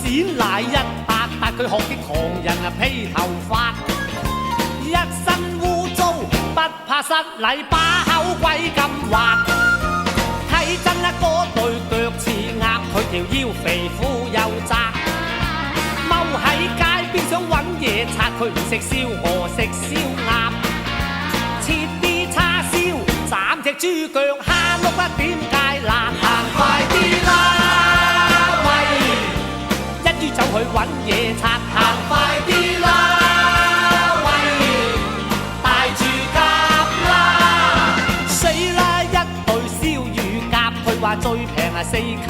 閃奶100，但佢學啲狂人披頭髮，一身污糟不怕失禮，把口鬼咁滑。睇真嗰對腳似鴨，佢條腰肥褲又窄，踎喺街邊想揾嘢拆，佢唔食燒鵝食燒鴨，切啲叉燒斬隻豬腳蝦碌點芥辣，行快啲啦喂，一於走去揾嘢拆，行快啲啦喂，大住夾啦，死啦一對燒乳鴿，佢話最平4溝